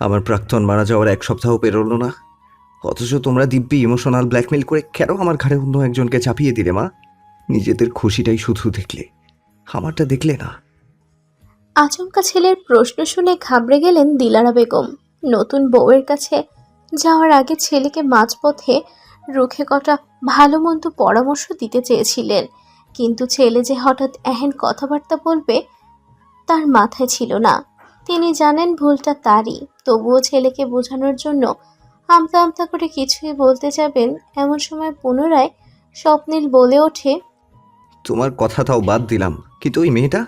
আমার প্রাক্তন মারা যাওয়ার 1 সপ্তাহ পেরোলো না, অথচ তোমরা দিব্যি ইমোশনাল ব্ল্যাকমেল করে কেন আমার ঘাড়ে অন্য একজনকে চাপিয়ে দিলে মা? নিজেদের খুশিটাই শুধু দেখলে, আমারটা দেখলে না। আচমকা ছেলের প্রশ্ন শুনে ঘাবড়ে গেলেন দিলারা বেগম। নতুন বউয়ের কাছে যাওয়ার আগে ছেলেকে মাঝপথে রুখে কটা ভালো মন্দ পরামর্শ দিতে চেয়েছিলেন, কিন্তু ছেলে যে হঠাৎ এহেন কথাবার্তা বলবে তার মাথায় ছিল না। তিনি জানেন ভুলটা তারই, তবুও ছেলেকে বোঝানোর জন্য আমতা আমতা করে কিছুই বলতে যাবেন এমন সময় পুনরায় স্বপ্নিল বলে ওঠে, তোমার কথা তাও বাদ দিলাম, কিন্তু ওই মেয়েটা,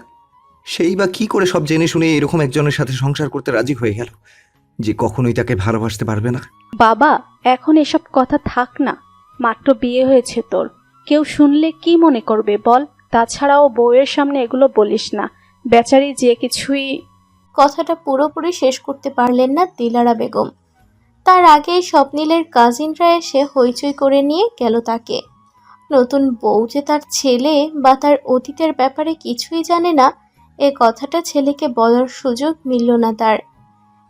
সেই বা কি করে সব জেনে শুনে এরকম একজনের সাথে সংসার করতে রাজি হয়ে গেল, যে কখনোই তাকে ভালোবাসতে পারবে না? বাবা, এখন এসব কথা থাক না। মাত্র বিয়ে হয়েছে তোর, কেউ শুনলে কি মনে করবে বল? তাছাড়াও বউয়ের সামনে এগুলো বলিস না, বেচারি যে কিছুই। কথাটা পুরোপুরি শেষ করতে পারলেন না দিলারা বেগম। তার আগেই স্বপ্নিলের কাজিনরা এসে হইচই করে নিয়ে গেল তাকে। নতুন বউ যে তার ছেলে বা তার অতীতের ব্যাপারে কিছুই জানে না, এ কথাটা ছেলেকে বলার সুযোগ মিলল না তার।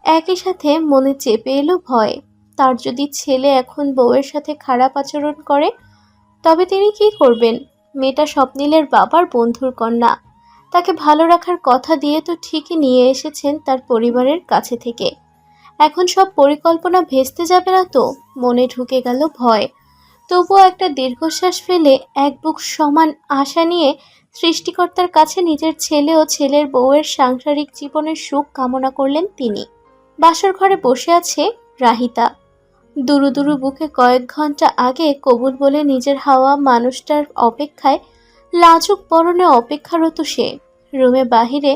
একই সাথে মনে চেপে এলো ভয়। তার যদি ছেলে এখন বউয়ের সাথে খারাপ আচরণ করে তবে তিনি কি করবেন? মেয়েটা স্বপ্নিলের বাবার বন্ধুর কন্যা, তাকে ভালো রাখার কথা দিয়ে তো ঠিকই নিয়ে এসেছেন তার পরিবারের কাছে থেকে। এখন সব পরিকল্পনা ভেস্তে যাবে না তো? মনে ঢুকে গেল ভয়। তবুও একটা দীর্ঘশ্বাস ফেলে এক বুক সমান আশা নিয়ে সৃষ্টিকর্তার কাছে নিজের ছেলে ও ছেলের বউয়ের সাংসারিক জীবনের সুখ কামনা করলেন তিনি। বাসর ঘরে বসে আছে রাহিতা। দুরু দুরু বুকে কয়েক ঘন্টা আগে কবুল বলে নিজের হাওয়া মানুষটার অপেক্ষায় লাজুক পরনে অপেক্ষারত সে। রুমে বাহিরে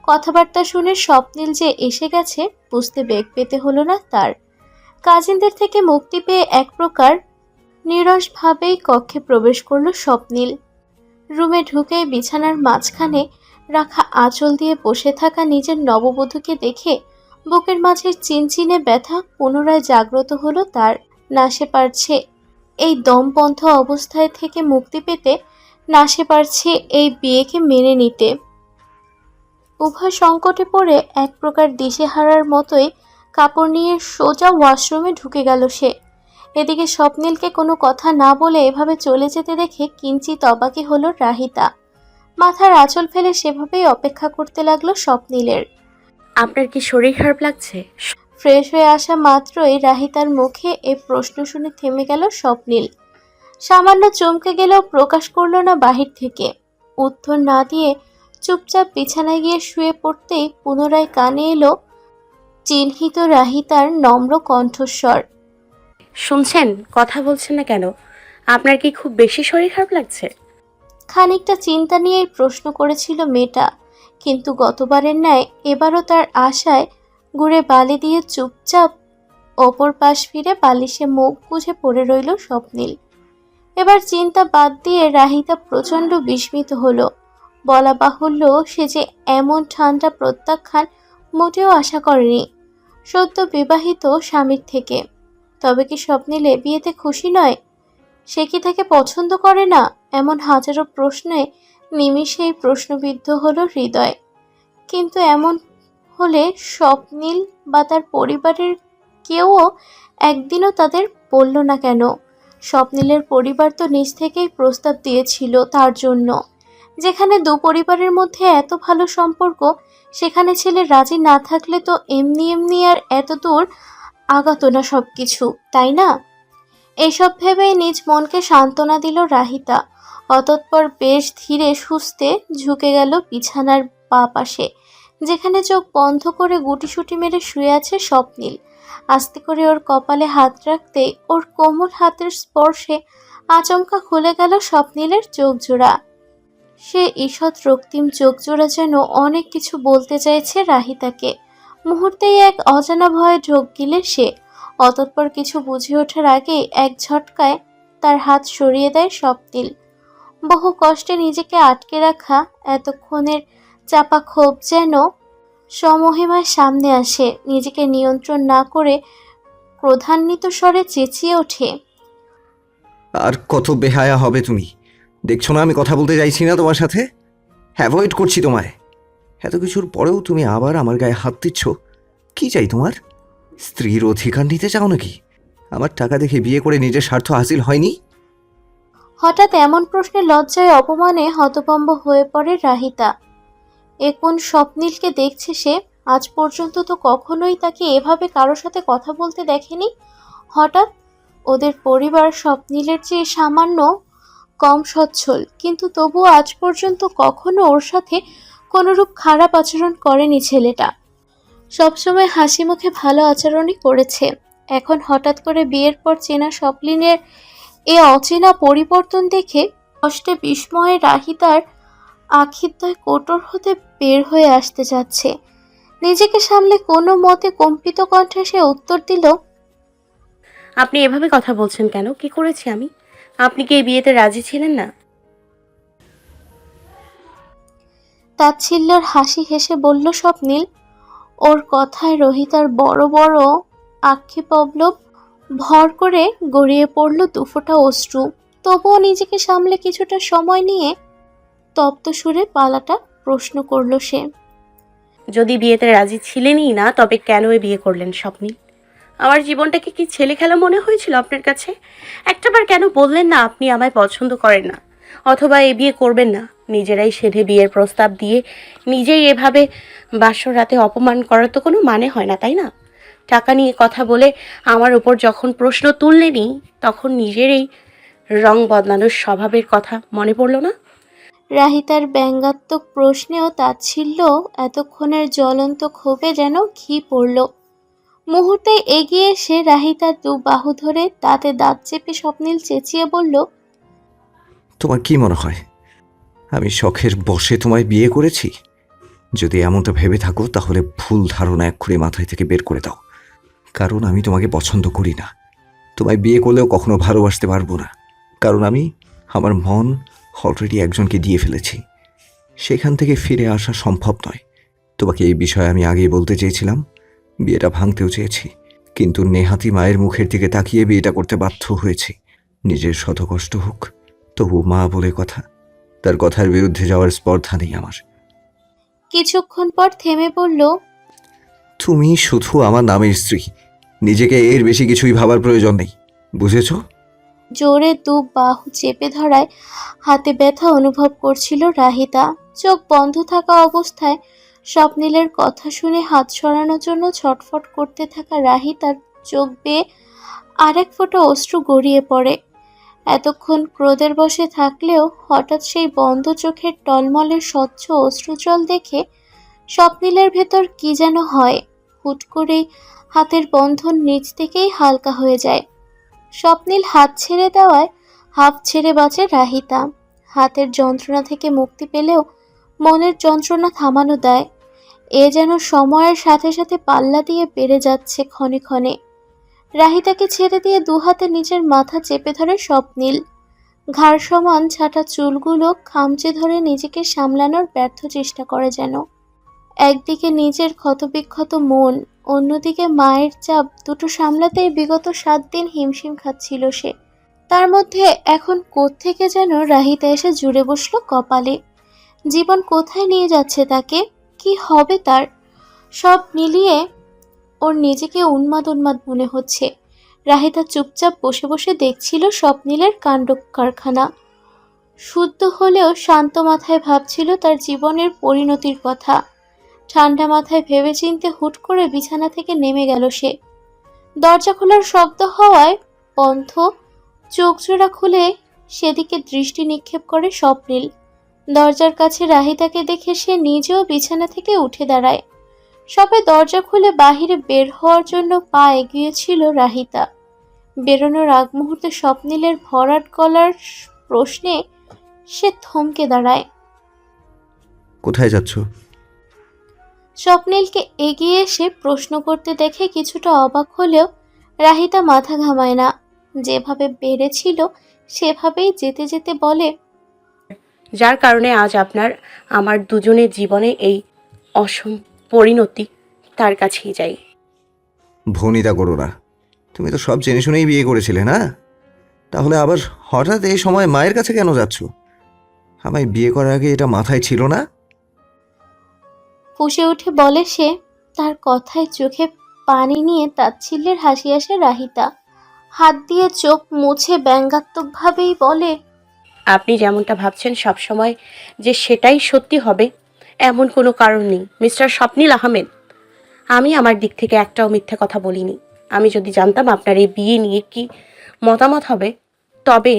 কথাবার্তা শুনে স্বপ্নিল যে এসে গেছে বুঝতে বেগ পেতে হলো না তার। কাজিনদের থেকে মুক্তি পেয়ে এক প্রকার নিরসভাবেই কক্ষে প্রবেশ করল স্বপ্নিল। রুমে ঢুকে বিছানার মাঝখানে রাখা আঁচল দিয়ে বসে থাকা নিজের নববধূকে দেখে বুকের মাঝের চিনচিনে ব্যথা পুনরায় জাগ্রত হলো তার। না সে পারছে এই দমবন্ধ অবস্থায় থেকে মুক্তি পেতে, না সে পারছে এই বিয়েকে মেনে নিতে। উভয় সংকটে পড়ে এক প্রকার দিশেহারার মতোই কাপড় নিয়ে সোজা ওয়াশরুমে ঢুকে গেল সে। এদিকে স্বপ্নিলকে কোনো কথা না বলে এভাবে চলে যেতে দেখে কিঞ্চিত অবাকই হলো রাহিতা। মাথার আঁচল ফেলে সেভাবেই অপেক্ষা করতে লাগলো স্বপ্নিলের। আপনার কি শরীর খারাপ লাগছে? ফ্রেশ হয়ে আসা মাত্রই রাহিতার মুখে এ প্রশ্ন শুনে থেমে গেল স্বপ্নিল। সামান্য চমকে গেলেও প্রকাশ করল না বাহির থেকে। উত্তর না দিয়ে চুপচাপ বিছানায় গিয়ে শুয়ে পড়তেই পুনরায় কানে এলো চিহ্নিত রাহিতার নম্র কণ্ঠস্বর। শুনছেন, কথা বলছেন না কেন? আপনার কি খুব বেশি শরীর খারাপ লাগছে? খানিকটা চিন্তা নিয়েই প্রশ্ন করেছিল মেয়েটা, কিন্তু গতবারের ন্যায় এবারও তার আশায় গুড়ে বালি দিয়ে চুপচাপ অপর পাশ ফিরে বালিশে মুখ গুজে পড়ে রইল স্বপ্নিল। এবার চিন্তা বাদ দিয়ে রাহিতা প্রচণ্ড বিস্মিত হলো। বলা বাহুল্য, সে যে এমন ঠান্ডা প্রত্যাখ্যান মোটেও আশা করেনি সদ্য বিবাহিত স্বামীর থেকে। তবে কি স্বপ্নিল এ বিয়েতে খুশি নয়? সে কি তাকে পছন্দ করে না? এমন হাজারো প্রশ্নে নিমিষেই প্রশ্নবিদ্ধ হলো হৃদয়। কিন্তু এমন হলে স্বপ্নিল বা তার পরিবারের কেউও একদিনও তাদের বলল না কেন? স্বপ্নিলের পরিবার তো নিজ থেকেই প্রস্তাব দিয়েছিল তার জন্য। যেখানে দু পরিবারের মধ্যে এত ভালো সম্পর্ক, সেখানে ছেলে রাজি না থাকলে তো এমনি এমনি আর এত দূর আগাতো না সব কিছু, তাই না? এসব ভেবেই নিজ মনকে সান্ত্বনা দিল রাহিতা। অতঃপর বেশ ধীরে সুস্থে ঝুঁকে গেল বিছানার বাঁ পাশে, যেখানে চোখ বন্ধ করে গুটিসুটি মেরে শুয়ে আছে স্বপ্নিল। আস্তে করে ওর কপালে হাত রাখতেই ওর কোমল হাতের স্পর্শে আচমকা খুলে গেল স্বপ্নিলের চোখজোড়া। সে ঈষৎ রক্তিম চোখজোড়া যেন অনেক কিছু বলতে চাইছে রাহিতাকে। মুহূর্তেই এক অজানা ভয়ে ঢোক গিলে সে। অতঃপর কিছু বুঝে ওঠার আগেই এক ঝটকায় তার হাত সরিয়ে দেয় স্বপ্নিল। বহু কষ্টে নিজেকে আটকে রাখা এতক্ষণের চাপা ক্ষোভ যেন সমহিমার সামনে আসে। নিজেকে নিয়ন্ত্রণ না করে ক্রোধান্বিত স্বরে চেঁচিয়ে ওঠে, আর কত বেহায়া হবে তুমি? দেখছো না আমি কথা বলতে চাইছি না তোমার সাথে, অ্যাভয়েড করছি তোমায়। এত কিছুর পরেও তুমি আবার আমার গায়ে হাত দিচ্ছ, কি চাই তোমার? স্ত্রীর অধিকার নিতে চাও নাকি? আমার টাকা দেখে বিয়ে করে নিজের স্বার্থ হাসিল হয়নি? হঠাৎ এমন প্রশ্নে লজ্জায় অপমানে হতভম্ব হয়ে পড়ে রাহিতা। এ কোন স্বপ্নীলকে দেখছে সে? আজ পর্যন্ত তো কখনোই তাকে এভাবে কারোর সাথে কথা বলতে দেখেনি। হঠাৎ ওদের পরিবার স্বপ্নীলের চেয়ে সামান্য কম সচ্ছল, কিন্তু তবুও আজ পর্যন্ত কখনো ওর সাথে কোনোরূপ খারাপ আচরণ করেনি ছেলেটা। সবসময় হাসি মুখে ভালো আচরণই করেছে। এখন হঠাৎ করে বিয়ের পর চেনা স্বপ্নিলের এ অচেনা পরিবর্তন দেখে কষ্টে বিস্ময়ে রাহিতার আখিদ্বয় কোটর হতে বের হয়ে আসতে যাচ্ছে। নিজেকে সামলে কোনো মতে কম্পিত কণ্ঠে সে উত্তর দিল, আপনি এভাবে কথা বলছেন কেন? কি করেছি আমি? আপনি কি এই বিয়েতে রাজি ছিলেন না? তাচ্ছিল্যের হাসি হেসে বলল স্বপ্নিল। ওর কথায় রহিতার বড় বড় আক্ষেপবলব ভর করে গড়িয়ে পড়ল দুফোঁটা অশ্রু। তবুও নিজেকে সামলে কিছুটা সময় নিয়ে তপ্ত সুরে পালাটা প্রশ্ন করল সে। যদি বিয়েতে রাজি ছিলেনই না, তবে কেন এই বিয়ে করলেন স্বপ্নিল? আমার জীবনটাকে কি ছেলে খেলা মনে হয়েছিল আপনার কাছে? একটাবার কেন বললেন না আপনি আমায় পছন্দ করেন না, অথবা এই বিয়ে করবেন না? নিজেরাই সেধে বিয়ের প্রস্তাব দিয়ে নিজেই এভাবে বাসর রাতে অপমান করার তো কোনো মানে হয় না, তাই না? টাকা নিয়ে কথা বলে আমার উপর যখন প্রশ্ন তুললেনই, তখন নিজেরই রং বদলানোর স্বভাবের কথা মনে পড়ল না? রাহিতার ব্যঙ্গাত্মক প্রশ্নেও তাচ্ছিল্য এতক্ষণের জ্বলন্ত ক্ষোভে যেন ঘি পড়ল। মুহূর্তে এগিয়ে এসে রাহিতার দু বাহু ধরে দাঁতে দাঁত চেপে স্বপ্নিল চেঁচিয়ে বলল, তোমার কি মনে হয় আমি শখের বশে তোমায় বিয়ে করেছি? যদি এমনটা ভেবে থাকো তাহলে ভুল ধারণা এক্ষুনি মাথায় থেকে বের করে দাও। কারণ আমি তোমাকে পছন্দ করি না। তোমায় বিয়ে করলেও কখনো ভালোবাসতে পারবো না। কারণ আমি আমার মন অলরেডি একজনকে দিয়ে ফেলেছি। সেখান থেকে ফিরে আসা সম্ভব নয়। তোমাকে এই বিষয়ে আমি আগেই বলতে চেয়েছিলাম, বিয়েটা ভাঙতেও চেয়েছি, কিন্তু নেহাতি মায়ের মুখের দিকে তাকিয়ে বিয়েটা করতে বাধ্য হয়েছি। নিজের শত কষ্ট হোক, তবু মা বলে কথা, তার কথার বিরুদ্ধে যাওয়ার স্পর্ধা নেই আমার। কিছুক্ষণ পর থেমে বলল, তুমি শুধু আমার নামের স্ত্রী, নিজেকে এর বেশি কিছুই ভাবার প্রয়োজন নেই, বুঝেছো? জোরে দু বাহু চেপে ধরায় হাতে ব্যথা অনুভব করছিল রাহিতা। চোখ বন্ধ থাকা অবস্থায় স্বপ্নিলের কথা শুনে হাত সরানোর জন্য ছটফট করতে থাকা রাহিতার চোখ বেয়ে আরেক ফোঁটা অশ্রু গড়িয়ে পড়ে। এতক্ষণ ক্রোধের বশে থাকলেও হঠাৎ সেই বন্ধ চোখের টলমলের স্বচ্ছ অশ্রুজল দেখে স্বপ্নিলের ভেতর কি যেন হয়। হুট করেই হাতের বন্ধন নিজ থেকেই হালকা হয়ে যায়। স্বপ্নিল হাত ছেড়ে দেওয়ায় হাঁফ ছেড়ে বাঁচে রাহিতা। হাতের যন্ত্রণা থেকে মুক্তি পেলেও মনের যন্ত্রণা থামানো দেয়। এ যেন সময়ের সাথে সাথে পাল্লা দিয়ে বেড়ে যাচ্ছে ক্ষণে ক্ষণে। রাহিতাকে ছেড়ে দিয়ে দুহাতে নিজের মাথা চেপে ধরে স্বপ্নিল। ঘাড় সমান ছাটা চুলগুলো খামচে ধরে নিজেকে সামলানোর ব্যর্থ চেষ্টা করে যেন। একদিকে নিজের ক্ষতবিক্ষত মন, অন্যদিকে মায়ের চাপ, দুটো সামলাতেই বিগত 7 দিন হিমশিম খাচ্ছিল সে। তার মধ্যে এখন কোত্থেকে যেন রাহিতা এসে জুড়ে বসলো কপালে। জীবন কোথায় নিয়ে যাচ্ছে তাকে? কি হবে তার? সব মিলিয়ে ওর নিজেকে উন্মাদ উন্মাদ মনে হচ্ছে। রাহিতা চুপচাপ বসে বসে দেখছিল স্বপ্নিলের কাণ্ড কারখানা। শুদ্ধ হলেও শান্ত মাথায় ভাবছিল তার জীবনের পরিণতির কথা। ঠান্ডা মাথায় ভেবেচিন্তে হুট করে বিছানা থেকে নেমে গেল সে। দরজা খোলার শব্দ হওয়ায় বন্ধ চোখজোড়া খুলে সেদিকে দৃষ্টি নিক্ষেপ করে স্বপ্নিল। দরজার কাছে রাহিতাকে দেখে সে নিজেও বিছানা থেকে উঠে দাঁড়ায়। সবে দরজা খুলে বাহিরে বের হওয়ার জন্য পা এগিয়েছিল রাহিতা। বেরোনোর আগ মুহূর্তে স্বপ্নিলের ভরাট গলার প্রশ্নে সে থমকে দাঁড়ায়। কোথায় যাচ্ছ? স্বপ্নিলকে এগিয়ে এসে প্রশ্ন করতে দেখে কিছুটা অবাক হলেও রাহিতা মাথা ঘামায় না। যেভাবে বেড়েছিল সেভাবেই যেতে যেতে বলে, যার কারণে আজ আমার দুজনের জীবনে এই অসম পরিণতি, তার কাছেই যাই। ভনিতা করো না। তুমি তো সব জেনে শুনেই বিয়ে করেছিলে না? তাহলে আবার হঠাৎ এই সময় মায়ের কাছে কেন যাচ্ছ? আমায় বিয়ে করার আগে এটা মাথায় ছিল না? ফুঁসে উঠে বলে সে। তার কথায় চোখে পানি নিয়ে তাচ্ছিল্যের হাসি আসে রাহিতা। হাত দিয়ে চোখ মুছে ব্যঙ্গাত্মকভাবেই বলে, আপনি যেমনটা ভাবছেন সবসময় যে সেটাই সত্যি হবে এমন কোনো কারণ নেই মিস্টার স্বপ্নিল আহমেদ। আমি আমার দিক থেকে একটাও মিথ্যে কথা বলিনি। আমি যদি জানতাম আপনার এই বিয়ে নিয়ে কি মতামত হবে, তবে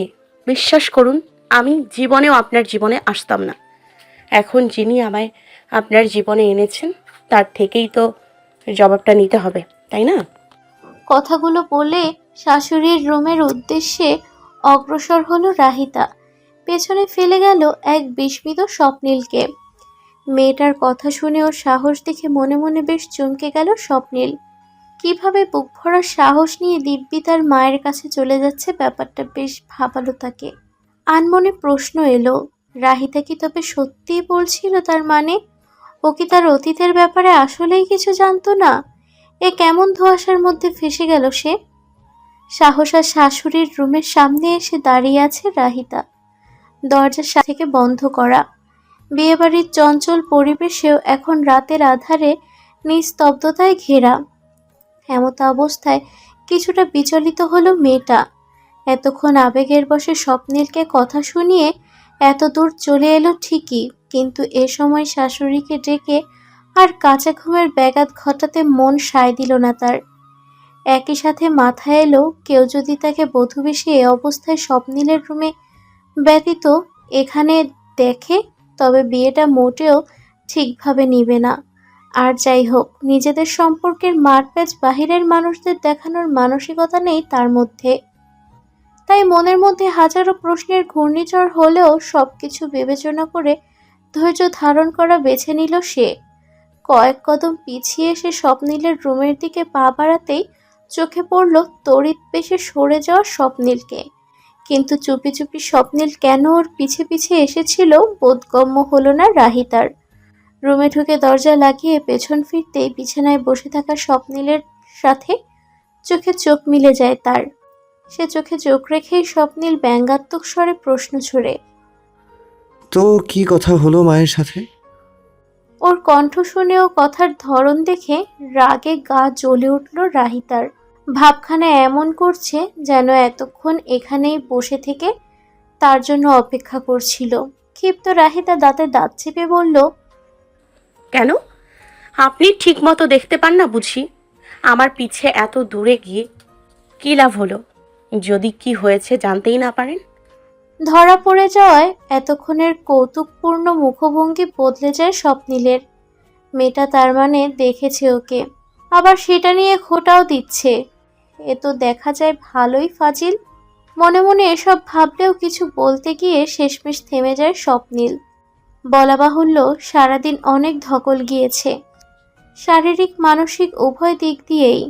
বিশ্বাস করুন আমি জীবনেও আপনার জীবনে আসতাম না। এখন যিনি আমায় আপনার জীবনে এনেছেন তার থেকেই তো জবাবটা নিতে হবে, তাই না? কথাগুলো বলে শাশুড়ির রুমের উদ্দেশ্যে অগ্রসর হলো রাহিতা। পেছনে ফেলে গেল এক বিস্মিত স্বপ্নীলকে। মেয়েটার কথা শুনে ওর সাহস দেখে মনে মনে বেশ চমকে গেল স্বপ্নীল। কিভাবে বুক ভরা সাহস নিয়ে দিব্যি তার মায়ের কাছে চলে যাচ্ছে, ব্যাপারটা বেশ ভাবালো তাকে। আনমনে প্রশ্ন এলো, রাহিতা কি তবে সত্যিই বলছিল তার মানে? ও কি তার অতীতের ব্যাপারে আসলেই কিছু জানতো না? এ কেমন ধোঁয়াশার মধ্যে ফেসে গেল সে? সাহসা শাশুড়ির রুমের সামনে এসে দাঁড়িয়ে আছে রাহিতা, দরজা থেকে বন্ধ করা। বিয়েবাড়ির চঞ্চল পরিবেশেও এখন রাতের আধারে নিস্তব্ধতায় ঘেরা। এমত অবস্থায় কিছুটা বিচলিত হলো মেয়েটা। এতক্ষণ আবেগের বশে স্বপ্নীলকে কথা শুনিয়ে এত দূর চলে এলো ঠিকই, কিন্তু এ সময় শাশুড়িকে ডেকে আর কাঁচা ঘুমের ব্যাঘাত ঘটাতে মন সায় দিল না তার। একই সাথে মাথায় এলো, কেউ যদি তাকে বধূবেশে এ অবস্থায় স্বপ্নীলের রুমে ব্যতীত এখানে দেখে, তবে বিয়েটা মোটেও ঠিকভাবে নিবে না। আর যাই হোক, নিজেদের সম্পর্কের মারপ্যাচ বাহিরের মানুষদের দেখানোর মানসিকতা নেই তার মধ্যে। তাই মনের মধ্যে হাজারো প্রশ্নের ঘূর্ণিঝড় হলেও সবকিছু বিবেচনা করে ধৈর্য ধারণ করা বেছে নিল সে। কয়েক কদম পিছিয়ে এসে স্বপ্নীলের রুমের দিকে পা বাড়াতেই চোখে পড়ল তড়িৎ বেশে সরে যাওয়া স্বপ্নীলকে। কিন্তু চুপি চুপি স্বপ্নীল কেন ওর পিছে পিছে এসেছিল বোধগম্য হলো না রাহিতার। রুমে ঢুকে দরজা লাগিয়ে পেছন ফিরতেই বিছানায় বসে থাকা স্বপ্নীলের সাথে চোখে চোখ মিলে যায় তার। সে চোখে চোখ রেখেই স্বপ্নীল ব্যঙ্গাত্মক স্বরে প্রশ্ন ছড়ে। তো কি কথা হলো মায়ের সাথে? ওর কণ্ঠ শুনে ও কথার ধরন দেখে রাগে গা জ্বলে উঠল রাহিতার। ভাবখানা এমন করছে যেন এতক্ষণ এখানেই বসে থেকে তার জন্য অপেক্ষা করছিল। ক্ষিপ্ত রাহিতা দাঁতে দাঁত চেপে বলল, কেন? আপনি ঠিক মতো দেখতে পান না বুঝি? আমার পিছে এত দূরে গিয়ে কী লাভ হলো যদি কি হয়েছে জানতেই না পারেন? ধরা পড়ে যাওয়ায় এতক্ষণের কৌতুকপূর্ণ মুখভঙ্গি বদলে যায় স্বপ্নীলের। মেয়েটা তার মানে দেখেছে ওকে, আবার সেটা নিয়ে খোঁটাও দিচ্ছে। এ তো দেখা যায় ভালোই ফাজিল। মনে মনে এসব ভাবলেও কিছু বলতে গিয়ে শেষমেশ থেমে যায় স্বপ্নীল। বলা বাহুল্য, সারাদিন অনেক ধকল গিয়েছে, শারীরিক মানসিক উভয় দিক দিয়েই।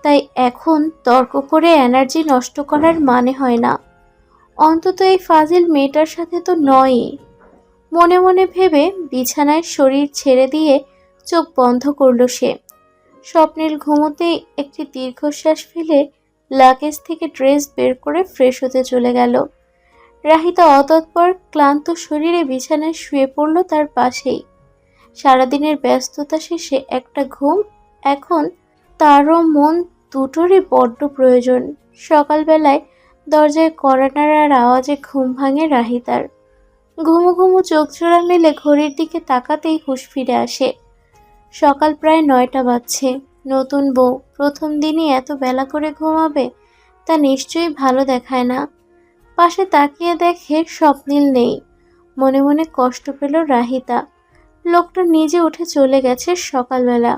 তাই এখন তর্ক করে এনার্জি নষ্ট করার মানে হয় না, অন্তত এই ফাজিল মেয়েটার সাথে তো নয়ই। মনে মনে ভেবে বিছানায় শরীর ছেড়ে দিয়ে চোখ বন্ধ করল সে। স্বপ্নীল ঘুমোতেই একটি দীর্ঘশ্বাস ফেলে লাগেজ থেকে ড্রেস বের করে ফ্রেশ হতে চলে গেল। রাহিতা অতঃপর ক্লান্ত শরীরে বিছানায় শুয়ে পড়ল তার পাশেই। সারাদিনের ব্যস্ততা শেষে একটা ঘুম এখন তারও মন দুটোরই বড্ড প্রয়োজন। সকালবেলায় দরজায় কড়া নাড়ার আওয়াজে ঘুম ভাঙে রাহিতার। ঘুমো ঘুমো চোখ জোড়া মেলে ঘড়ির দিকে তাকাতেই হুঁশ ফিরে আসে। সকাল প্রায় 9টা বাজছে। নতুন বউ প্রথম দিনই এত বেলা করে ঘুমাবে, তা নিশ্চয়ই ভালো দেখায় না। পাশে তাকিয়ে দেখে স্বপ্নীল নেই। মনে মনে কষ্ট পেল রাহিতা। লোকটা নিজে উঠে চলে গেছে সকালবেলা,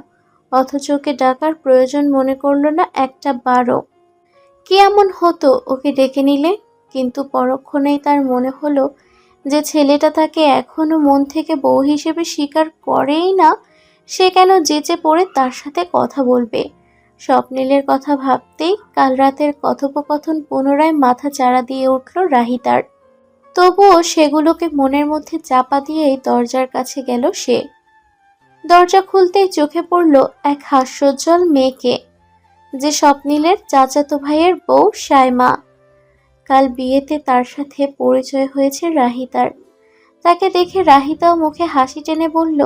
অথচ ওকে ডাকার প্রয়োজন মনে করল না একটা বারও। কি এমন হতো ওকে ডেকে নিলে? কিন্তু পরক্ষণেই তার মনে হলো যে ছেলেটা তাকে এখনো মন থেকে বউ হিসেবে স্বীকার করেই না, সে কেন যেচে পড়ে তার সাথে কথা বলবে। স্বপ্নীলের কথা ভাবতেই কাল রাতের কথোপকথন পুনরায় মাথা চাড়া দিয়ে উঠল রাহিতার। তবুও সেগুলোকে মনের মধ্যে চাপা দিয়েই দরজার কাছে গেল সে। দরজা খুলতেই চোখে পড়ল এক হাস্যোজ্জ্বল মেয়েকে, যে স্বপ্নীলের চাচাতো ভাইয়ের বউ সায়মা। কাল বিয়েতে তার সাথে পরিচয় হয়েছে রাহিতার। তাকে দেখে রাহিতাও মুখে হাসি টেনে বলল,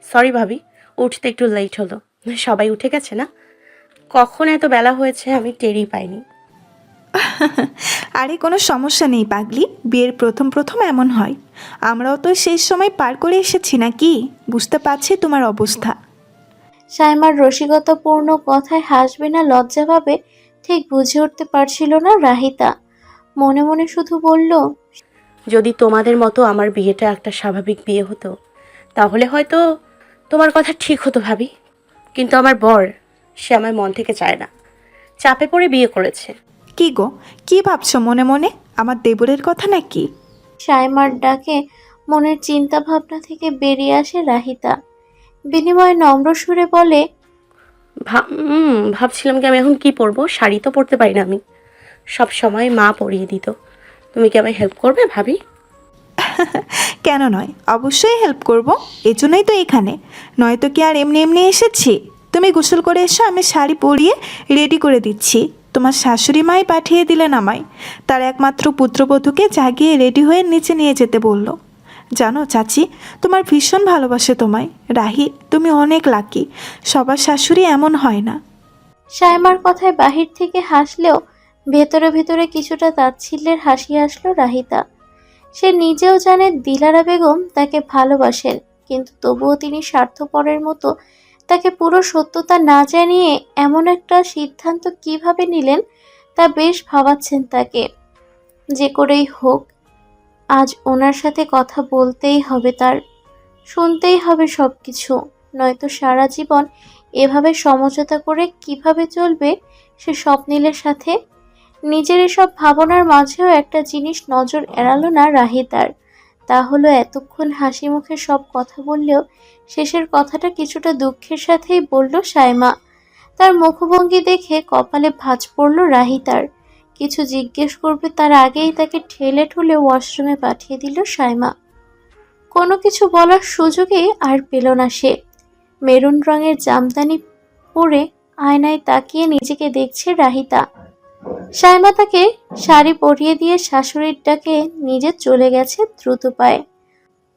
সরি ভাবি, উঠতে একটু লেট হলো। সবাই উঠে গেছে না? কখন এত বেলা হয়েছে আমি টেরই পাইনি। আরে কোনো সমস্যা নেই পাগলি, বিয়ের প্রথম প্রথম এমন হয়। আমরাও তো শেষ সময় পার করে এসেছি নাকি, বুঝতে পারছি তোমার অবস্থা। সাইমার রসিকতাপূর্ণ কথায় হাসবে না লজ্জা পাবে ঠিক বুঝে উঠতে পারছিল না রাহিতা। মনে মনে শুধু বলল, যদি তোমাদের মতো আমার বিয়েটা একটা স্বাভাবিক বিয়ে হতো তাহলে হয়তো তোমার কথা ঠিক হতো ভাবি। কিন্তু আমার বর, সে আমার মন থেকে চায় না, চাপে পড়ে বিয়ে করেছে। কি গো, কি ভাবছো মনে মনে, আমার দেবরের কথা নাকি? সাইমার ডাকে মনের চিন্তা ভাবনা থেকে বেরিয়ে আসে রাহিতা। বিনিময়ে নম্র সুরে বলে, ভাবছিলাম কি আমি এখন কি পরবো, শাড়ি তো পরতে পারি না আমি, সব সময় মা পরিয়ে দিত। তুমি কি আমায় হেল্প করবে ভাবি? কেন নয়, অবশ্যই হেল্প করব, এজন্যই তো এখানে। নয়তো কি আর এমনি এমনি এসেছি? তুমি গোসল করে এসো, আমি শাড়ি পরিয়ে রেডি করে দিচ্ছি। তোমার শাশুড়ি মাই পাঠিয়ে দিলেন আমায়, তার একমাত্র পুত্রবধূকে জাগিয়ে রেডি হয়ে নিচে নিয়ে যেতে বলল। জানো চাচি, তোমার ভীষণ ভালোবাসে তোমায়। রাহি, তুমি অনেক লাকি, সবার শাশুড়ি এমন হয় না। সাইমার কথায় বাহির থেকে হাসলেও ভেতরে ভেতরে কিছুটা তাচ্ছিল্যের হাসি আসলো রাহিতা। সে নিজেও জানে দিলারা বেগম তাকে ভালোবাসেন, কিন্তু তবুও তিনি স্বার্থপরের মতো তাকে পুরো সত্যতা না জানিয়ে এমন একটা সিদ্ধান্ত কিভাবে নিলেন তা বেশ ভাবাচ্ছেন তাকে। যে করেই হোক আজ ওনার সাথে কথা বলতেই হবে, তার শুনতেই হবে সব কিছু, নয়তো সারা জীবন এভাবে সমঝোতা করে কিভাবে চলবে সে স্বপ্নিলের সাথে। নিজের এসব ভাবনার মাঝেও একটা জিনিস নজর এড়ালো না রাহিতার, তা হলো এতক্ষণ হাসি মুখে সব কথা বললেও শেষের কথাটা কিছুটা দুঃখের সাথেই বলল সাইমা। তার মুখভঙ্গি দেখে কপালে ভাঁজ পড়ল রাহিতার। কিছু জিজ্ঞেস করবে তার আগেই তাকে ঠেলে ঠুলে ওয়াশরুমে পাঠিয়ে দিল সাইমা। কোনো কিছু বলার সুযোগই আর পেল না সে। মেরুন রঙের জামদানি পরে আয়নায় তাকিয়ে নিজেকে দেখছে রাহিতা। সাইমা তাকে শাড়ি পরিয়ে দিয়ে শাশুড়ির ডাকে নিজে চলে গেছে দ্রুত পায়ে।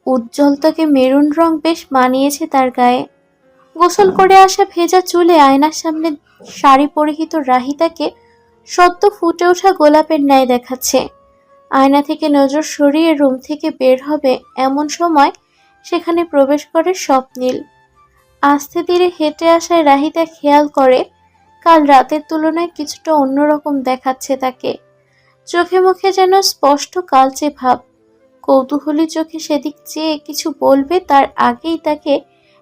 উজ্জ্বল তাকে মেরুন রং বেশ মানিয়েছে তার গায়ে। গোসল করে আসা ভেজা চুলে আয়নার সামনে শাড়ি পরিহিত রাহিতাকে সদ্য ফুটে ওঠা গোলাপের ন্যায় দেখাচ্ছে। আয়না থেকে নজর সরিয়ে রুম থেকে বের হবে এমন সময় সেখানে প্রবেশ করে স্বপ্নিল। আস্তে ধীরে হেঁটে আসায় রাহিতা খেয়াল করে কাল রাতের তুলনায় কিছুটা অন্যরকম দেখাচ্ছে তাকে। চোখে মুখে যেন স্পষ্ট কালচে ভাব। কৌতূহলী চোখে সেদিক চেয়ে কিছু বলবে তার আগেই তাকে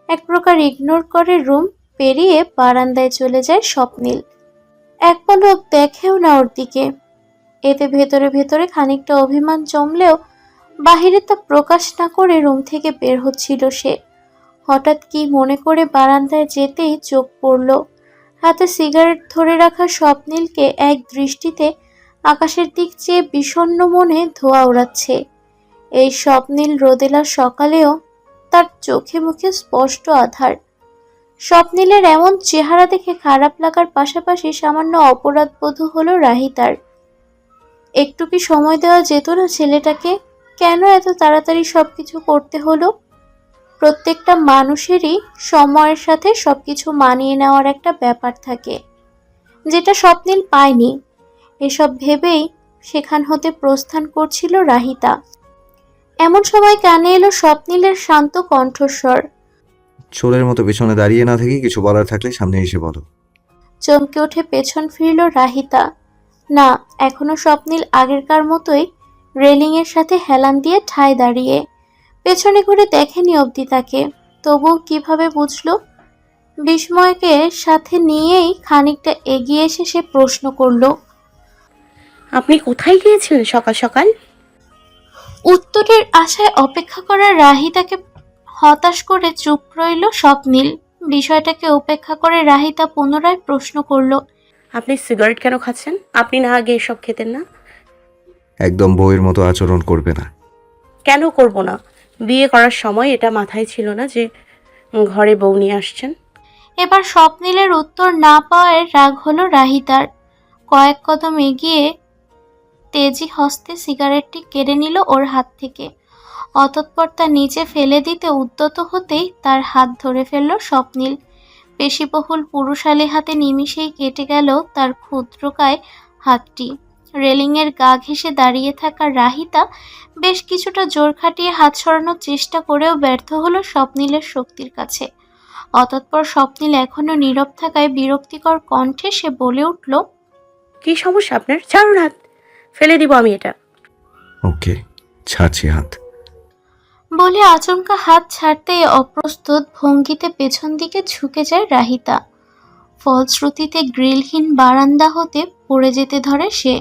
এক প্রকার ইগনোর করে রুম পেরিয়ে বারান্দায় চলে যায় স্বপ্নিল। এক পলক দেখেও না ওর দিকে। এতে ভেতরে ভেতরে খানিকটা অভিমান জমলেও বাহিরে তা প্রকাশ না করে রুম থেকে বের হচ্ছিল সে। হঠাৎ কি মনে করে বারান্দায় যেতেই চোখ পড়ল হাতে সিগারেট ধরে রাখা স্বপ্নিলকে এক দৃষ্টিতে আকাশের দিক চেয়ে বিষণ্ণ মনে ধোঁয়া ওড়াচ্ছে। এই স্বপ্নিল রোদেলা সকালেও তার চোখে মুখে স্পষ্ট আধার। স্বপ্নিলের এমন চেহারা দেখে খারাপ লাগার পাশাপাশি সামান্য অপরাধবোধ হলো রাহিতার। একটু কি সময় দেওয়া যেত না ছেলেটাকে? কেন এত তাড়াতাড়ি সবকিছু করতে হলো? প্রত্যেকটা মানুষেরই সময়ের সাথে সবকিছু মানিয়ে নেওয়ার একটা ব্যাপার থাকে, যেটা স্বপ্নিল পায়নি। এসব ভেবেই সেখান হতে প্রস্থান করছিল রাহিতা। এমন সময় কানে এলো স্বপ্নিলের শান্ত কণ্ঠস্বর। চোরের মতো পেছনে দাঁড়িয়ে না থেকে কিছু বলার থাকলে সামনে এসে বলো। চমকে উঠে পেছন ফিরল রাহিতা। না, এখনো স্বপ্নিল আগেরকার মতোই রেলিংয়ের সাথে হেলান দিয়ে ঠায় দাঁড়িয়ে। পেছনে ঘুরে দেখেনি অবধি তাকে, তবুও কিভাবে বুঝলো? বিস্ময়কে সাথে নিয়েই খানিকটা এগিয়ে এসে সে প্রশ্ন করল, আপনি কোথায় গিয়েছিলেন সকাল সকাল? উত্তরের আশায় অপেক্ষা করা রাহিতাকে হতাশ করে চুপ রইল স্বপ্নিল। বিষয়টাকে উপেক্ষা করে রাহিতা পুনরায় প্রশ্ন করল, আপনি সিগারেট কেন খাচ্ছেন? আপনি না আগে এসব খেতেন না? একদম বউয়ের মতো আচরণ করবে না। কেন করব না? বিয়ে করার সময় এটা মাথায় ছিল না যে ঘরে বউ নিয়ে আসছেন? এবার স্বপ্নিলের উত্তর না পাওয়ায় রাগ হলো রাহিতার। কয়েক কদম এগিয়ে তেজি হস্তে সিগারেটটি কেড়ে নিল ওর হাত থেকে। অতঃপর তা নিচে ফেলে দিতে উদ্যত হতেই তার হাত ধরে ফেলল স্বপ্নিল। পেশিবহুল পুরুষালী হাতে নিমিষেই কেটে গেল তার ক্ষুদ্রকায় হাতটি। রেলিংয়ের গা ঘেঁষে দাঁড়িয়ে থাকা রাহিতা বেশ কিছুটা জোর খাটিয়ে হাত সরানোর চেষ্টা করেও ব্যর্থ হলো স্বপ্নিলের শক্তির কাছে। অতঃপর স্বপ্নিল এখনো নীরব থাকায় বিরক্তিকর কণ্ঠে সে বলে উঠল, কি সমস্যা আপনার? ছাড়ুন হাত, ফেলে দিব আমি এটা। ওকে, ছাড়ছি হাত। বলে আচমকা হাত ছাড়তেই অপ্রস্তুত ভঙ্গিতে পেছন দিকে ঝুঁকে যায় রাহিতা। ফলশ্রুতিতে গ্রিলহীন বারান্দা হতে পড়ে যেতে ধরে সে।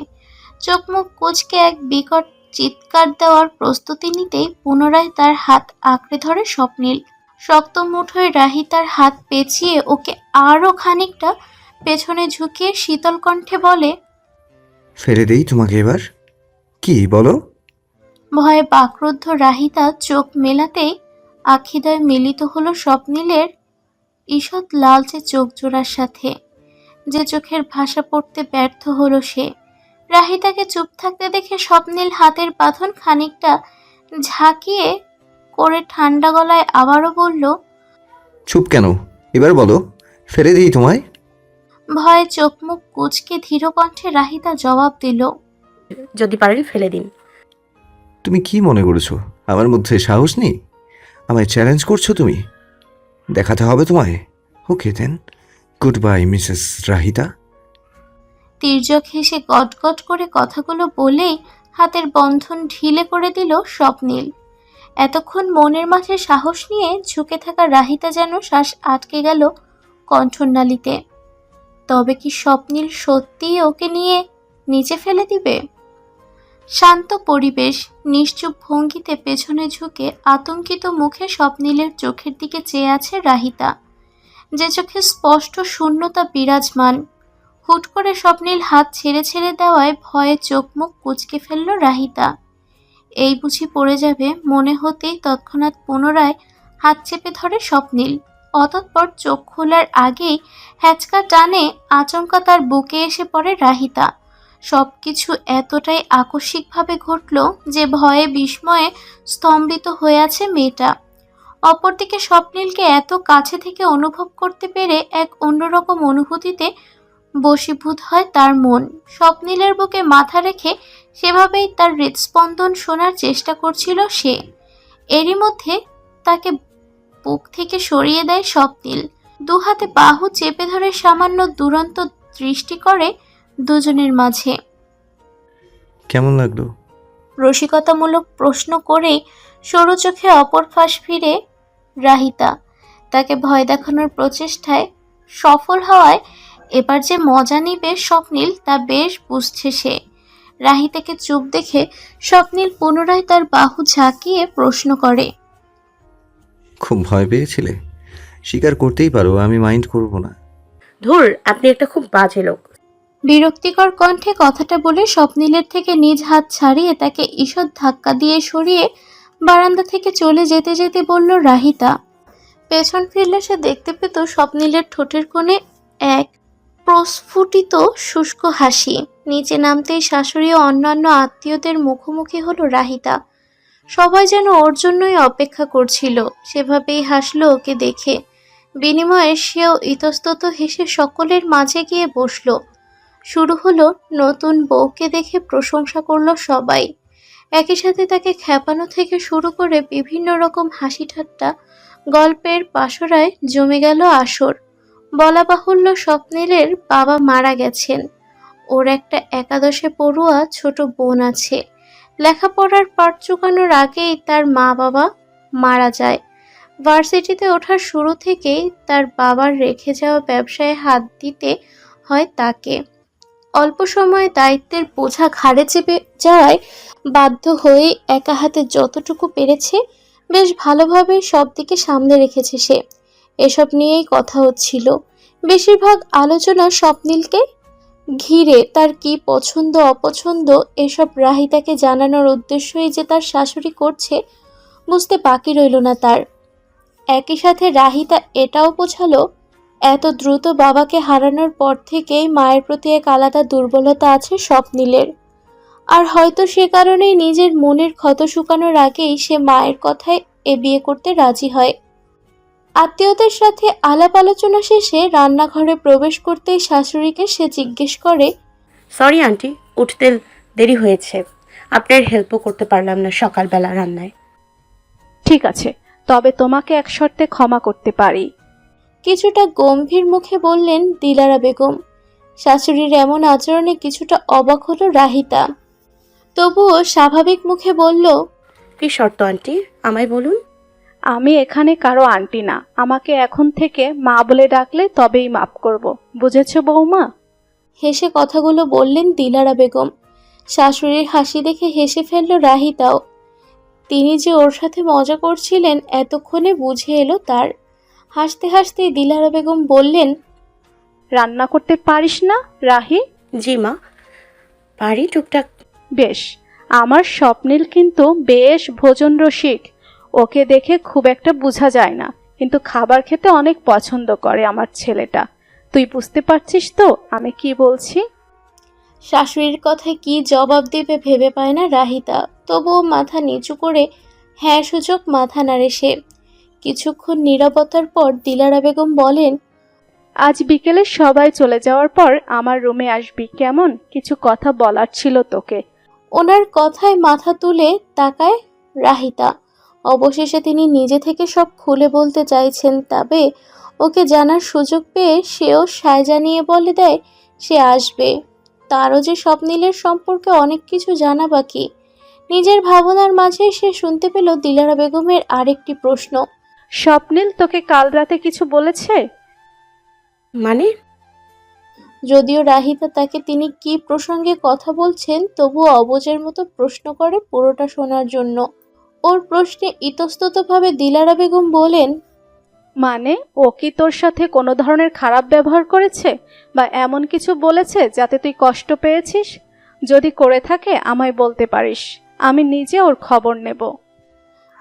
চোখ মুখ কুঁচকে এক বিকট চিৎকার দেওয়ার প্রস্তুতি নিতেই পুনরায় তার হাত আঁকড়ে ধরে স্বপ্নিল। শক্ত মুঠোয় রাহিতার হাত পেঁচিয়ে ওকে আরও খানিকটা পেছনে ঝুঁকিয়ে শীতল কণ্ঠে বলে, ফেলে দেই তোমাকে এবার? কি বলো? ভয়ে বাকরুদ্ধ রাহিতা চোখ মেলাতেই আখিদয় মিলিত হলো স্বপ্নিলের ঈষৎ লালচে চোখ জোড়ার সাথে, যে চোখের ভাষা পড়তে ব্যর্থ হলো সে। রাহিতাকে চুপ থাকতে দেখে স্বপ্নিল হাতের বাঁধন খানিকটা ঝাঁকিয়ে করে ঠান্ডা গলায় আবারও বলল, চুপ কেন? এবার বলো, ফেলে দিই তোমায়? ভয়ে চোখ মুখ কুঁচকে ধীর কণ্ঠে রাহিতা জবাব দিল, যদি পারেন ফেলে দিন। তুমি কি মনে করেছো আমার মধ্যে সাহস নেই? আমায় চ্যালেঞ্জ করছো তুমি? দেখাতে হবে তোমায়। ওকে দেন, গুড বাই মিসেস রাহিতা। তির্যক হেসে গটগট করে কথাগুলো বলেই হাতের বন্ধন ঢিলে করে দিল স্বপ্নিল। এতক্ষণ মনের মাঝে সাহস নিয়ে ঝুঁকে থাকা রাহিতা যেন শ্বাস আটকে গেল কণ্ঠনালীতে। তবে কি স্বপ্নিল সত্যিই ওকে নিয়ে নিচে ফেলে দিবে? শান্ত পরিবেশ, নিশ্চুপ ভঙ্গিতে পেছনে ঝুঁকে আতঙ্কিত মুখে স্বপ্নিলের চোখের দিকে চেয়ে আছে রাহিতা, যে চোখে স্পষ্ট শূন্যতা বিরাজমান। হুট করে স্বপ্নিল হাত ছেড়ে ছেড়ে দেওয়ায় ভয়ে চোখ মুখ কুঁচকে ফেলল রাহিতা। এই বুঝি পড়ে যাবে মনে হতেই তৎক্ষণাৎ পুনরায় হাত চেপে ধরে স্বপ্নিল। অতঃপর চোখ খোলার আগেই হ্যাচকা টানে আচমকা তার বুকে এসে পড়ে রাহিতা। সবকিছু এতটাই আকস্মিকভাবে ঘটল যে ভয়ে বিস্ময়ে স্তম্ভিত হয়ে আছে মেয়েটা। অপরদিকে স্বপ্নিলকে এত কাছে থেকে অনুভব করতে পেরে এক অন্যরকম অনুভূতিতে বশীভূত হয় তার মন। স্বপ্নিলের বুকে মাথা রেখে সেভাবেই তার হৃদস্পন্দন শোনার চেষ্টা করছিল সে। এরই মধ্যে তাকে বুক থেকে সরিয়ে দেয় স্বপ্নিল। দু হাতে বাহু চেপে ধরে সামান্য দুরন্ত দৃষ্টি করে দুজনের মাঝে। কেমন লাগলো? রসিকতামূলক প্রশ্ন করেই সরু চোখে অপর ফাঁস ফিরে রাহিতা। তাকে ভয় দেখানোর প্রচেষ্টায় সফল হওয়ায় এবার যে মজা নিবে স্বপ্নিল তা বেশ বুঝছে সে। রাহিতাকে চুপ দেখে স্বপ্নিল পুনরায় তার বাহু ঝাঁকিয়ে প্রশ্ন করে, খুব ভয় পেয়েছিলে? স্বীকার করতেই পারো, আমি মাইন্ড করব না। ধুর, আপনি একটা খুব বাজে লোক। বিরক্তিকর কণ্ঠে কথাটা বলে স্বপ্নিলের থেকে নিজ হাত ছাড়িয়ে তাকে ঈষৎ ধাক্কা দিয়ে সরিয়ে বারান্দা থেকে চলে যেতে যেতে বলল রাহিতা। পেছন ফিরলে সে দেখতে পেত স্বপ্নিলের ঠোঁটের কোণে এক প্রস্ফুটিত শুষ্ক হাসি। নিচে নামতেই শাশুড়ি ও অন্যান্য আত্মীয়দের মুখোমুখি হলো রাহিতা। সবাই যেন ওর জন্যই অপেক্ষা করছিল, সেভাবেই হাসলো ওকে দেখে। বিনিময়ে সেও ইতস্তত হেসে সকলের মাঝে গিয়ে বসল। শুরু হলো নতুন বউকে দেখে প্রশংসা করলো সবাই। একই সাথে তাকে খ্যাপানো থেকে শুরু করে বিভিন্ন রকম হাসি ঠাট্টা গল্পের পাশরায় জমে গেল আসর। বলা বাহুল্য স্বপ্নিলের বাবা মারা গেছেন। ওর একটা একাদশে পড়ুয়া ছোট বোন আছে। লেখাপড়ার পাঠ চুকানোর আগেই তার মা বাবা মারা যায়। ভার্সিটিতে ওঠার শুরু থেকেই তার বাবার রেখে যাওয়া ব্যবসায় হাত দিতে হয় তাকে। অল্প সময়ে দায়িত্বের বোঝা ঘাড়ে চেপে যাওয়ায় বাধ্য হয়ে একা হাতে যতটুকু পেরেছে বেশ ভালোভাবে সব দিকে সামলে রেখেছে সে। এসব নিয়েই কথা হচ্ছিল। বেশিরভাগ আলোচনা স্বপ্নিলকে ঘিরে। তার কি পছন্দ অপছন্দ এসব রাহিতাকে জানানোর উদ্দেশ্যই যে তার শাশুড়ি করছে বুঝতে বাকি রইল না তার। একই সাথে রাহিতা এটাও বোঝালো এত দ্রুত বাবাকে হারানোর পর থেকেই মায়ের প্রতি এক আলাদা দুর্বলতা আছে স্বপ্নিলের। আর হয়তো সে কারণেই নিজের মনের ক্ষত শুকানোর আগেই সে মায়ের কথায় এ বিয়ে করতে রাজি হয়। আত্মীয়দের সাথে আলাপ আলোচনা শেষে রান্নাঘরে প্রবেশ করতেই শাশুড়িকে সে জিজ্ঞেস করে, সরি আন্টি, উঠতে দেরি হয়েছে, আপনার হেল্পও করতে পারলাম না সকালবেলা রান্নায়। ঠিক আছে, তবে তোমাকে এক শর্তে ক্ষমা করতে পারি। কিছুটা গম্ভীর মুখে বললেন দিলারা বেগম। শাশুড়ির এমন আচরণে কিছুটা অবাক হলো রাহিতা, তবুও স্বাভাবিক মুখে বলল, কি শর্ত আন্টি, আমায় বলুন। আমি এখানে কারো আন্টি না, আমাকে এখন থেকে মা বলে ডাকলে তবেই মাফ করব, বুঝেছো বৌমা? হেসে কথাগুলো বললেন দিলারা বেগম। শাশুড়ির হাসি দেখে হেসে ফেলল রাহিতাও। তিনি যে ওর সাথে মজা করছিলেন এতক্ষণে বুঝে এলো তার। হাসতে হাসতে দিলারা বেগম বললেন, রান্না করতে পারিস না রাহি? জি মা, পারি টুকটাক। বেশ, আমার স্বপ্নিল কিন্তু বেশ ভোজন রসিক। ওকে দেখে খুব একটা বোঝা যায় না, কিন্তু খাবার খেতে অনেক পছন্দ করে আমার ছেলেটা। তুই বুঝতে পারছিস তো আমি কি বলছি? শাশুড়ির কথায় কি জবাব দেবে ভেবে পায় না রাহিতা, তবুও মাথা নিচু করে হ্যাঁ সূচক মাথা নাড়ে সে। কিছুক্ষণ নীরবতার পর দিলারা বেগম বলেন, আজ বিকেলে সবাই চলে যাওয়ার পর আমার রুমে আসবি, কেমন? কিছু কথা বলার ছিল তোকে। ওনার কথায় মাথা তুলে তাকায় রাহিতা। অবশেষে তিনি নিজে থেকে সব খুলে বলতে চাইছেন, তবে ওকে জানার সুযোগ পেয়ে সেও সায় জানিয়ে বলে দেয় সে আসবে। তারও যে স্বপ্নিলের সম্পর্কে অনেক কিছু জানা বাকি। নিজের ভাবনার মাঝে সে শুনতে পেল দিলারা বেগমের আরেকটি প্রশ্ন। স্বপ্নিল তোকে কাল রাতে কিছু বলেছে? মানে? যদিও রাহিতা তাকে তিনি কি প্রসঙ্গে কথা বলছেন তবুও অবুঝের মতো প্রশ্ন করে পুরোটা শোনার জন্য। ওর প্রশ্নে ইতস্ততভাবে দিলারা বেগম বলেন, মানে ও কি তোর সাথে কোনো ধরনের খারাপ ব্যবহার করেছে বা এমন কিছু বলেছে যাতে তুই কষ্ট পেয়েছিস? যদি করে থাকে আমায় বলতে পারিস, আমি নিজে ওর খবর নেব।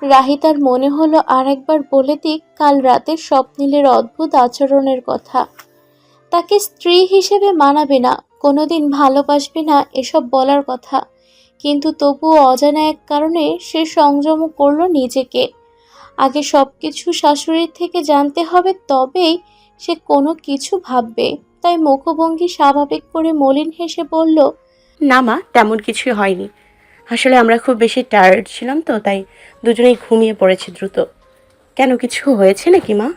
রাহিতার মনে হলো আর একবার বলে দিক কাল রাতে স্বপ্নিলের অদ্ভুত আচরণের কথা। তাকে স্ত্রী হিসেবে মানাবে না, কোনোদিন ভালোবাসবে না এসব বলার কথা, কিন্তু তবুও অজানা এক কারণে সে সংযম করল নিজেকে। আগে সব কিছু শাশুড়ির থেকে জানতে হবে, তবেই সে কোনো কিছু ভাববে। তাই মুখভঙ্গি স্বাভাবিক করে মলিন হেসে বলল, না মা, তেমন কিছুই হয়নি। আসলে আমরা খুব বেশি টায়ার্ড ছিলাম তো, তাই দুজনেই ঘুমিয়ে পড়েছি দ্রুত। কেন, কিছু হয়েছে নাকি মা?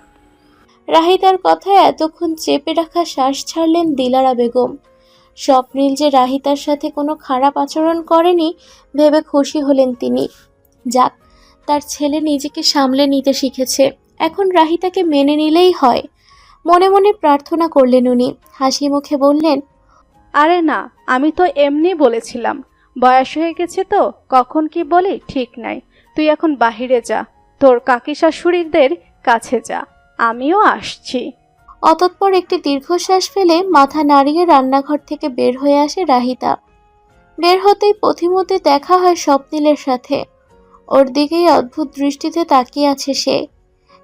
রাহিতার কথায় এতক্ষণ চেপে রাখা শ্বাস ছাড়লেন দিলারা বেগম। স্বপ্নিল যে রাহিতার সাথে কোনো খারাপ আচরণ করেনি ভেবে খুশি হলেন তিনি। যাক, তার ছেলে নিজেকে সামলে নিতে শিখেছে, এখন রাহিতাকে মেনে নিলেই হয়। মনে মনে প্রার্থনা করলেন উনি। হাসি মুখে বললেন, আরে না, আমি তো এমনি বলেছিলাম। বয়স হয়ে গেছে তো, কখন কি বলি ঠিক নাই। তুই এখন বাহিরে যা, তোর কাকি শাশুড়িদের কাছে যা, আমিও আসছি। অতঃপর একটি দীর্ঘশ্বাস ফেলে মাথা নাড়িয়ে রান্নাঘর থেকে বের হয়ে আসে রাহিতা। বের হতেই পথিমধ্যে দেখা হয় স্বপ্নিলের সাথে। ওর দিকেই অদ্ভুত দৃষ্টিতে তাকিয়ে আছে সে।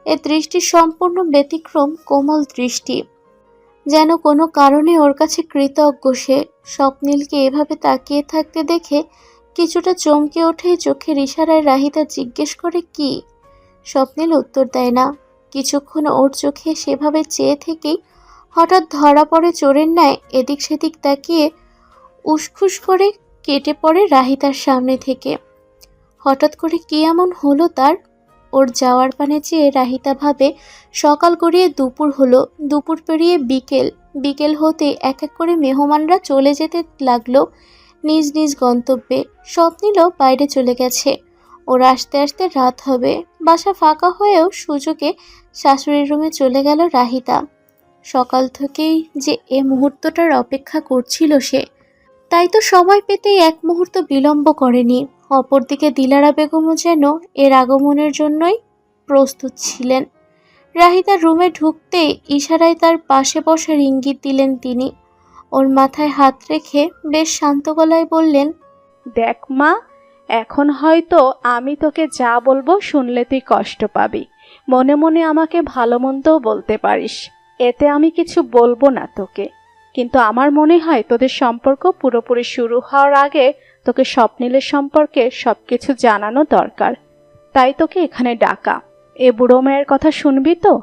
এ দৃষ্টি সম্পূর্ণ ব্যতিক্রম, কোমল দৃষ্টি, যেন কোনো কারণে ওর কাছে কৃতজ্ঞ সে। স্বপ্নিলকে এভাবে তাকিয়ে থাকতে দেখে কিছুটা চমকে ওঠে। চোখের ইশারায় রাহিতা জিজ্ঞেস করে, কি? স্বপ্নিল উত্তর দেয় না। কিছুক্ষণ ওর চোখে সেভাবে চেয়ে থেকেই হঠাৎ ধরা পড়ে চোরের ন্যায় এদিক সেদিক তাকিয়ে উসখুস করে কেটে পড়ে রাহিতার সামনে থেকে। হঠাৎ করে কি এমন হলো তার? ওর যাওয়ার পানে চেয়ে রাহিতা ভাবে সকাল গড়িয়ে দুপুর হলো, দুপুর পেরিয়ে বিকেল, বিকেল হতে এক এক করে মেহমানরা চলে যেতে লাগলো নিজ নিজ গন্তব্যে। স্বপ্নিলও বাইরে চলে গেছে, ওর আসতে আসতে রাত হবে। বাসা ফাঁকা হয়েও সুযোগে শাশুড়ির রুমে চলে গেল রাহিতা। সকাল থেকেই যে এ মুহূর্তটার অপেক্ষা করছিল সে, তাই তো সময় পেতেই এক মুহূর্ত বিলম্ব করেনি। অপরদিকে দিলারা বেগমও যেন এর আগমনের জন্যই প্রস্তুত ছিলেন। রাহিতার রুমে ঢুকতে ইশারায় তার পাশে বসার ইঙ্গিত দিলেন তিনি। ওর মাথায় হাত রেখে বেশ শান্ত গলায় বললেন, দেখ মা, এখন হয়তো আমি তোকে যা বলবো শুনলে তুই কষ্ট পাবি। মনে মনে আমাকে ভালো মন্দও বলতে পারিস, এতে আমি কিছু বলবো না তোকে। কিন্তু আমার মনে হয় তোদের সম্পর্ক পুরোপুরি শুরু হওয়ার আগে তোকে স্বপ্নিলের সম্পর্কে সবকিছু জানানো দরকার, তাই তোকে এখানে ডাকা। এ বুড়ো মেয়ের কথা শুনবি তো?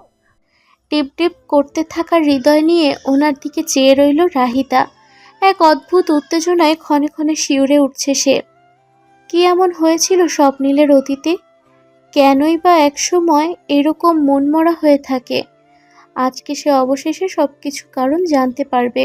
টিপ টিপ করতে থাকা হৃদয় নিয়ে ওনার দিকে চেয়ে রইল রাহিতা। এক অদ্ভুত উত্তেজনায় ক্ষণে ক্ষণে শিউরে উঠছে সে। কি এমন হয়েছিল স্বপ্নীলের অতীতে? কেনই বা একসময় এরকম মনমরা হয়ে থাকে? আজকে সে অবশেষে সবকিছু কারণ জানতে পারবে।